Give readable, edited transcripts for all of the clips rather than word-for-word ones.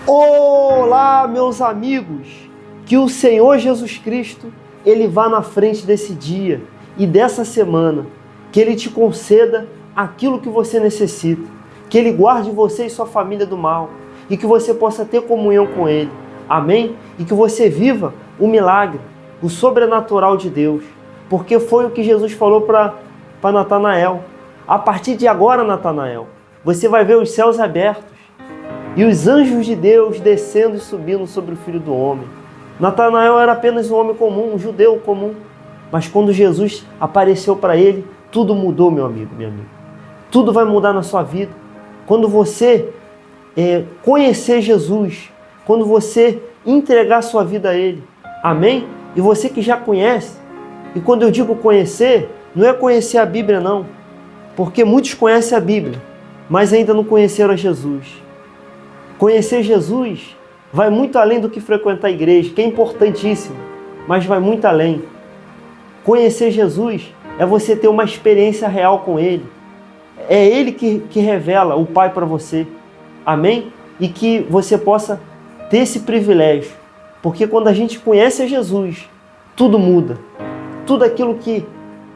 Olá, meus amigos! Que o Senhor Jesus Cristo, Ele vá na frente desse dia e dessa semana, que Ele te conceda aquilo que você necessita, que Ele guarde você e sua família do mal e que você possa ter comunhão com Ele. Amém? E que você viva o milagre, o sobrenatural de Deus, porque foi o que Jesus falou para Natanael. A partir de agora, Natanael, você vai ver os céus abertos e os anjos de Deus descendo e subindo sobre o Filho do Homem. Natanael era apenas um homem comum, um judeu comum. Mas quando Jesus apareceu para ele, tudo mudou, meu amigo, minha amiga. Tudo vai mudar na sua vida. Quando você conhecer Jesus, quando você entregar sua vida a Ele. Amém? E você que já conhece, e quando eu digo conhecer, não é conhecer a Bíblia não, porque muitos conhecem a Bíblia, mas ainda não conheceram a Jesus. Conhecer Jesus vai muito além do que frequentar a igreja, que é importantíssimo, mas vai muito além. Conhecer Jesus é você ter uma experiência real com Ele. É Ele que revela o Pai para você. Amém? E que você possa ter esse privilégio. Porque quando a gente conhece a Jesus, tudo muda. Tudo aquilo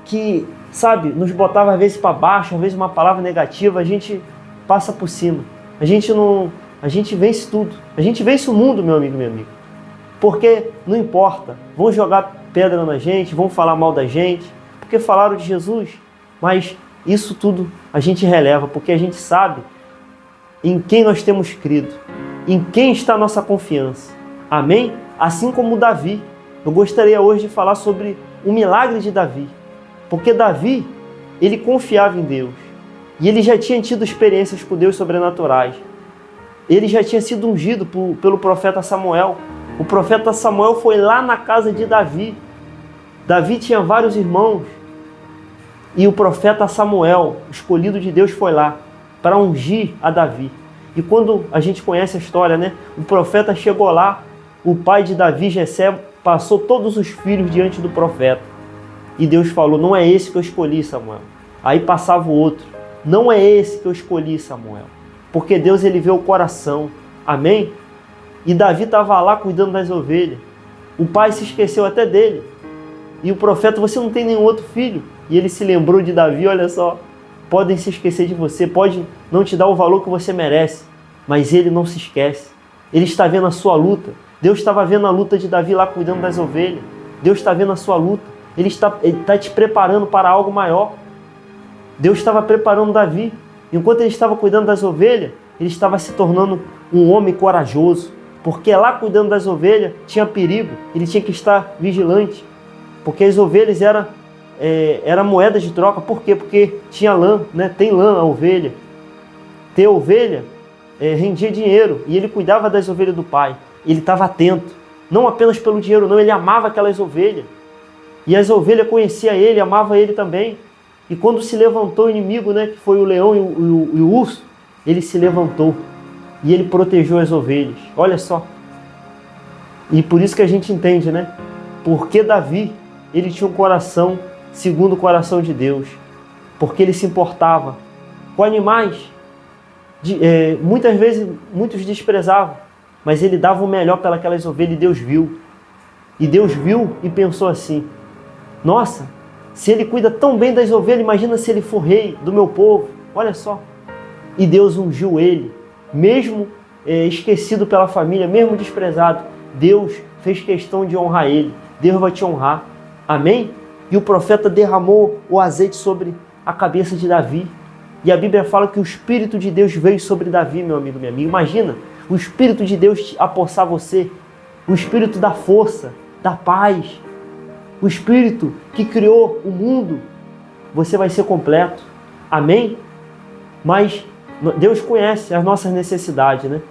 que sabe, nos botava às vezes para baixo, às vezes uma palavra negativa, a gente passa por cima. A gente vence tudo. A gente vence o mundo, meu amigo, minha amiga. Porque não importa. Vão jogar pedra na gente, vão falar mal da gente. Porque falaram de Jesus. Mas isso tudo a gente releva. Porque a gente sabe em quem nós temos crido. Em quem está a nossa confiança. Amém? Assim como Davi. Eu gostaria hoje de falar sobre o milagre de Davi. Porque Davi, ele confiava em Deus. E ele já tinha tido experiências com Deus sobrenaturais. Ele já tinha sido ungido pelo profeta Samuel. O profeta Samuel foi lá na casa de Davi. Davi tinha vários irmãos. E o profeta Samuel, escolhido de Deus, foi lá para ungir a Davi. E quando a gente conhece a história, né? O profeta chegou lá, o pai de Davi, Jessé, passou todos os filhos diante do profeta. E Deus falou, não é esse que eu escolhi, Samuel. Aí passava o outro. Não é esse que eu escolhi, Samuel. Porque Deus, ele vê o coração. Amém? E Davi estava lá cuidando das ovelhas. O pai se esqueceu até dele. E o profeta, você não tem nenhum outro filho? E ele se lembrou de Davi, olha só. Podem se esquecer de você, pode não te dar o valor que você merece. Mas ele não se esquece. Ele está vendo a sua luta. Deus estava vendo a luta de Davi lá cuidando das ovelhas. Deus está vendo a sua luta. Ele está te preparando para algo maior. Deus estava preparando Davi. Enquanto ele estava cuidando das ovelhas, ele estava se tornando um homem corajoso. Porque lá cuidando das ovelhas tinha perigo. Ele tinha que estar vigilante. Porque as ovelhas eram moedas de troca. Por quê? Porque tinha lã, né? Tem lã a ovelha. Ter ovelha rendia dinheiro. E ele cuidava das ovelhas do pai. Ele estava atento. Não apenas pelo dinheiro, não. Ele amava aquelas ovelhas. E as ovelhas conheciam ele, amavam ele também. E quando se levantou o inimigo, né, que foi o leão e o urso, ele se levantou e ele protegeu as ovelhas. Olha só. E por isso que a gente entende, né? Porque Davi, ele tinha um coração segundo o coração de Deus. Porque ele se importava com animais. Muitas vezes, muitos desprezavam. Mas ele dava o melhor para aquelas ovelhas e Deus viu. E Deus viu e pensou assim, nossa, se ele cuida tão bem das ovelhas, imagina se ele for rei do meu povo. Olha só. E Deus ungiu ele, mesmo esquecido pela família, mesmo desprezado. Deus fez questão de honrar ele. Deus vai te honrar. Amém? E o profeta derramou o azeite sobre a cabeça de Davi. E a Bíblia fala que o Espírito de Deus veio sobre Davi, meu amigo, minha amiga. Imagina, o Espírito de Deus apossar você. O Espírito da força, da paz. O Espírito que criou o mundo, você vai ser completo. Amém? Mas Deus conhece as nossas necessidades, né?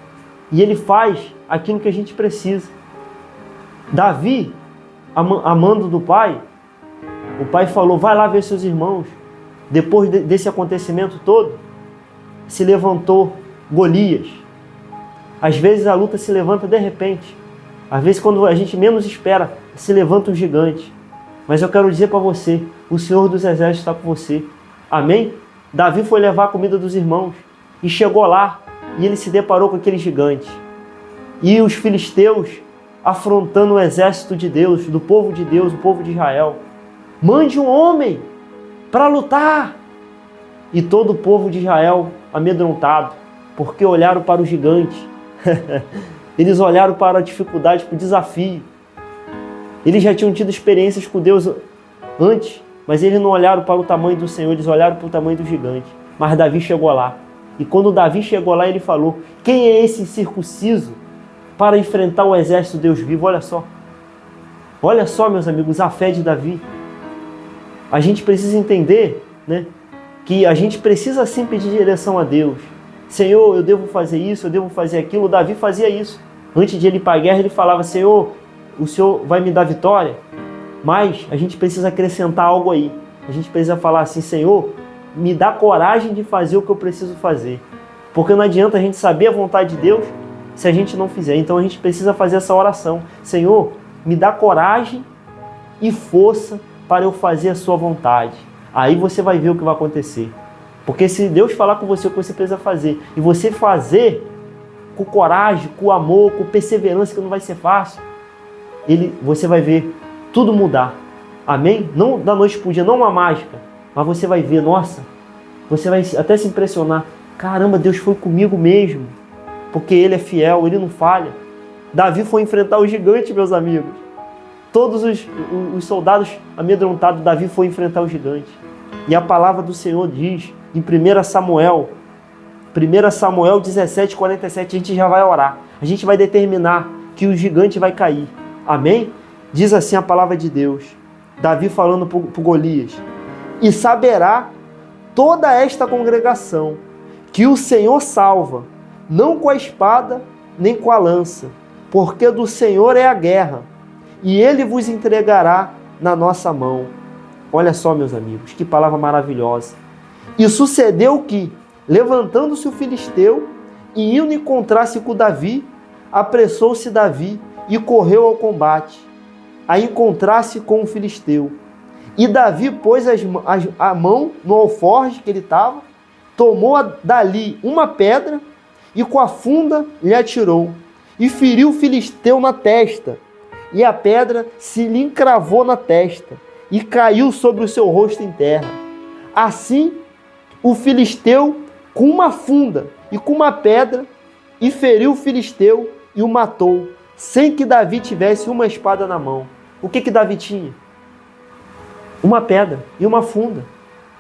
E Ele faz aquilo que a gente precisa. Davi, amando do pai, o pai falou, vai lá ver seus irmãos. Depois desse acontecimento todo, se levantou Golias. Às vezes a luta se levanta de repente. Às vezes quando a gente menos espera, se levanta um gigante. Mas eu quero dizer para você, o Senhor dos Exércitos está com você. Amém? Davi foi levar a comida dos irmãos e chegou lá e ele se deparou com aquele gigante. e os filisteus afrontando o exército de Deus, do povo de Deus, o povo de Israel. Mande um homem para lutar. E todo o povo de Israel amedrontado, porque olharam para o gigante. Eles olharam para a dificuldade, para o desafio. Eles já tinham tido experiências com Deus antes, mas eles não olharam para o tamanho do Senhor, eles olharam para o tamanho do gigante. Mas Davi chegou lá. E quando Davi chegou lá, ele falou: quem é esse incircunciso para enfrentar o exército de Deus vivo? Olha só. Olha só, meus amigos, a fé de Davi. A gente precisa entender, né, que a gente precisa sim pedir direção a Deus. Senhor, eu devo fazer isso, eu devo fazer aquilo. Davi fazia isso. Antes de ele ir para a guerra, ele falava: Senhor, o Senhor vai me dar vitória? Mas a gente precisa acrescentar algo aí. A gente precisa falar assim: Senhor, me dá coragem de fazer o que eu preciso fazer. Porque não adianta a gente saber a vontade de Deus se a gente não fizer. Então a gente precisa fazer essa oração: Senhor, me dá coragem e força para eu fazer a sua vontade. Aí você vai ver o que vai acontecer. Porque se Deus falar com você o que você precisa fazer, e você fazer com coragem, com amor, com perseverança, que não vai ser fácil, você vai ver tudo mudar. Amém? Não da noite para o dia, não uma mágica, mas você vai ver, nossa, você vai até se impressionar. Caramba, Deus foi comigo mesmo, porque Ele é fiel, Ele não falha. Davi foi enfrentar o gigante, meus amigos. Todos os soldados amedrontados, Davi foi enfrentar o gigante. E a palavra do Senhor diz, em 1 Samuel 17:47, a gente já vai orar. A gente vai determinar que o gigante vai cair. Amém? Diz assim a palavra de Deus. Davi falando para Golias: e saberá toda esta congregação que o Senhor salva, não com a espada nem com a lança, porque do Senhor é a guerra, e Ele vos entregará na nossa mão. Olha só, meus amigos, que palavra maravilhosa. E sucedeu que, levantando-se o filisteu e indo encontrar-se com Davi, apressou-se Davi e correu ao combate, a encontrar-se com o filisteu. E Davi pôs a mão no alforje que ele estava, tomou dali uma pedra e com a funda lhe atirou, e feriu o filisteu na testa, e a pedra se lhe encravou na testa, e caiu sobre o seu rosto em terra. Assim, o filisteu, com uma funda e com uma pedra, e feriu o filisteu e o matou, sem que Davi tivesse uma espada na mão. O que Davi tinha? Uma pedra e uma funda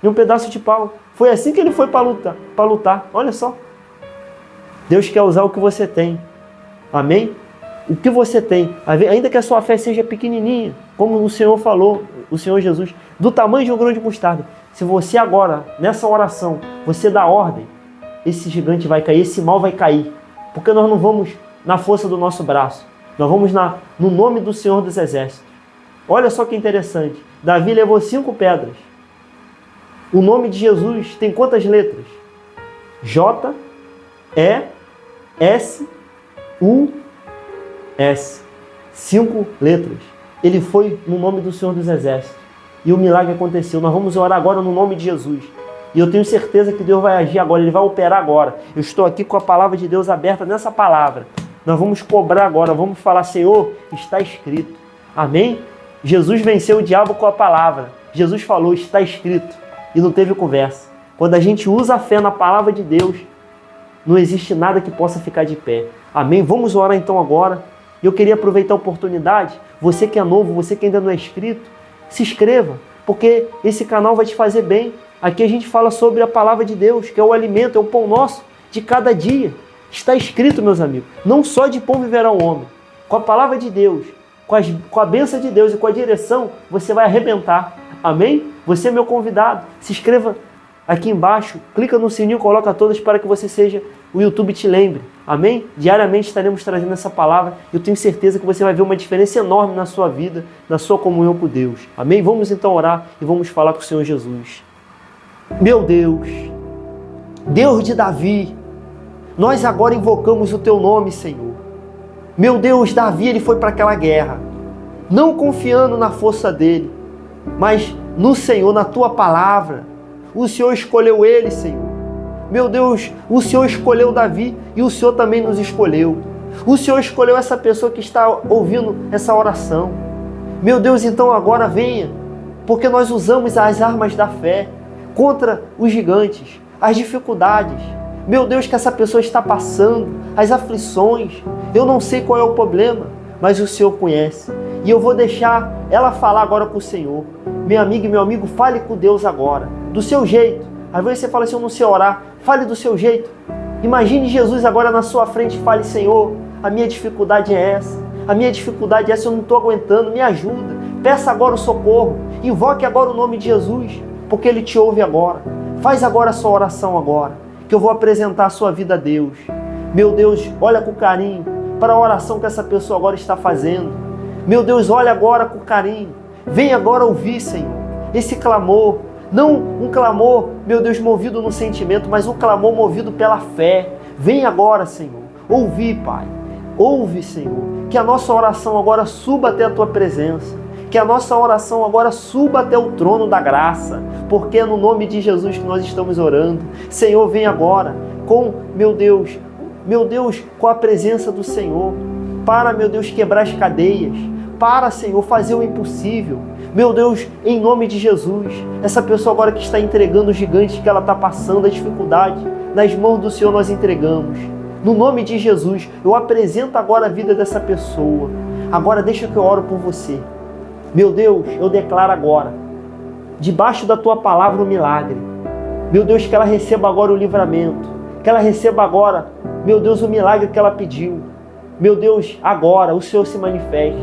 e um pedaço de pau. Foi assim que ele foi para lutar. Olha só. Deus quer usar o que você tem. Amém? O que você tem, ainda que a sua fé seja pequenininha, como o Senhor falou, o Senhor Jesus, do tamanho de um grão de mostarda. Se você agora, nessa oração, você dá ordem, esse gigante vai cair, esse mal vai cair. Porque nós não vamos na força do nosso braço. Nós vamos no nome do Senhor dos Exércitos. Olha só que interessante. Davi levou 5 pedras. O nome de Jesus tem quantas letras? J, E, S, U, S. 5 letras. Ele foi no nome do Senhor dos Exércitos. E o milagre aconteceu. Nós vamos orar agora no nome de Jesus. E eu tenho certeza que Deus vai agir agora. Ele vai operar agora. Eu estou aqui com a palavra de Deus aberta nessa palavra. Nós vamos cobrar agora. Vamos falar: Senhor, está escrito. Amém? Jesus venceu o diabo com a palavra. Jesus falou: está escrito. E não teve conversa. Quando a gente usa a fé na palavra de Deus, não existe nada que possa ficar de pé. Amém? Vamos orar então agora. Eu queria aproveitar a oportunidade. Você que é novo, você que ainda não é inscrito, se inscreva, porque esse canal vai te fazer bem. Aqui a gente fala sobre a palavra de Deus, que é o alimento, é o pão nosso de cada dia. Está escrito, meus amigos, não só de pão viverá o homem. Com a palavra de Deus, com a bênção de Deus e com a direção, você vai arrebentar. Amém? Você é meu convidado. Se inscreva aqui embaixo, clica no sininho, coloca todas para que você seja, o YouTube te lembre. Amém? Diariamente estaremos trazendo essa palavra. Eu tenho certeza que você vai ver uma diferença enorme na sua vida, na sua comunhão com Deus. Amém? Vamos então orar e vamos falar com o Senhor Jesus. Meu Deus, Deus de Davi, nós agora invocamos o teu nome, Senhor. Meu Deus, Davi, ele foi para aquela guerra, não confiando na força dele, mas no Senhor, na tua palavra. O Senhor escolheu ele, Senhor. Meu Deus, o Senhor escolheu Davi e o Senhor também nos escolheu. O Senhor escolheu essa pessoa que está ouvindo essa oração. Meu Deus, então agora venha, porque nós usamos as armas da fé contra os gigantes, as dificuldades. Meu Deus, que essa pessoa está passando, as aflições. Eu não sei qual é o problema, mas o Senhor conhece. E eu vou deixar ela falar agora com o Senhor. Minha amiga e meu amigo, fale com Deus agora, do seu jeito. Às vezes você fala assim, eu não sei orar. Fale do seu jeito. Imagine Jesus agora na sua frente e fale, Senhor, a minha dificuldade é essa. A minha dificuldade é essa, eu não estou aguentando, me ajuda. Peça agora o socorro. Invoque agora o nome de Jesus, porque Ele te ouve agora. Faz agora a sua oração agora, que eu vou apresentar a sua vida a Deus. Meu Deus, olha com carinho para a oração que essa pessoa agora está fazendo. Meu Deus, olha agora com carinho. Vem agora ouvir, Senhor, esse clamor. Não um clamor, meu Deus, movido no sentimento, mas um clamor movido pela fé. Vem agora, Senhor, ouvir, Pai. Ouve, Senhor, que a nossa oração agora suba até a Tua presença. Que a nossa oração agora suba até o trono da graça, porque é no nome de Jesus que nós estamos orando. Senhor, vem agora com, meu Deus, com a presença do Senhor, para, meu Deus, quebrar as cadeias, para, Senhor, fazer o impossível. Meu Deus, em nome de Jesus, essa pessoa agora que está entregando os gigantes que ela está passando, a dificuldade, nas mãos do Senhor nós entregamos. No nome de Jesus, eu apresento agora a vida dessa pessoa. Agora deixa que eu oro por você. Meu Deus, eu declaro agora, debaixo da Tua palavra, o milagre. Meu Deus, que ela receba agora o livramento. Que ela receba agora, meu Deus, o milagre que ela pediu. Meu Deus, agora o Senhor se manifesta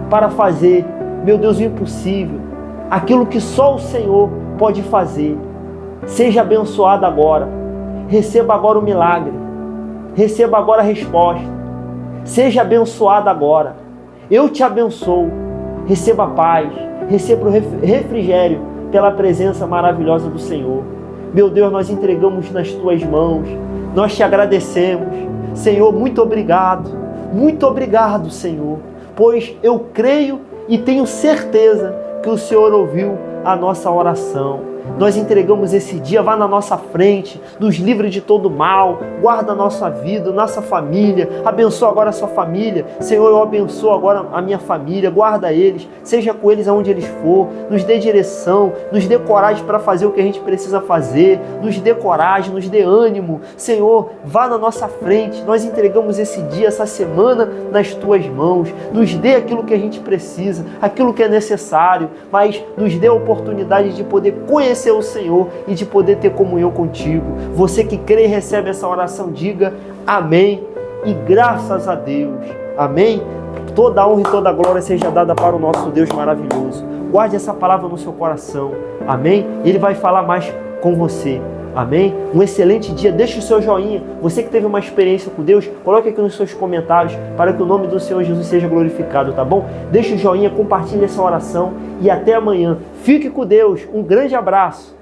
para fazer, meu Deus, o impossível. Aquilo que só o Senhor pode fazer. Seja abençoada agora. Receba agora o milagre. Receba agora a resposta. Seja abençoada agora. Eu te abençoo. Receba a paz, receba o refrigério pela presença maravilhosa do Senhor. Meu Deus, nós entregamos nas Tuas mãos, nós te agradecemos. Senhor, muito obrigado, Senhor, pois eu creio e tenho certeza que o Senhor ouviu a nossa oração. Nós entregamos esse dia, vá na nossa frente, nos livre de todo mal, guarda a nossa vida, nossa família, abençoa agora a sua família. Senhor, eu abençoo agora a minha família, guarda eles, seja com eles aonde eles for, nos dê direção, nos dê coragem para fazer o que a gente precisa fazer, nos dê coragem, nos dê ânimo. Senhor, vá na nossa frente, nós entregamos esse dia, essa semana nas Tuas mãos, nos dê aquilo que a gente precisa, aquilo que é necessário, mas nos dê a oportunidade de poder conhecer o Senhor e de poder ter comunhão contigo. Você que crê e recebe essa oração, diga amém e graças a Deus. Amém? Toda a honra e toda a glória seja dada para o nosso Deus maravilhoso. Guarde essa palavra no seu coração. Amém? Ele vai falar mais com você. Amém? Um excelente dia. Deixe o seu joinha. Você que teve uma experiência com Deus, coloque aqui nos seus comentários para que o nome do Senhor Jesus seja glorificado, tá bom? Deixe o joinha, compartilhe essa oração e até amanhã. Fique com Deus. Um grande abraço.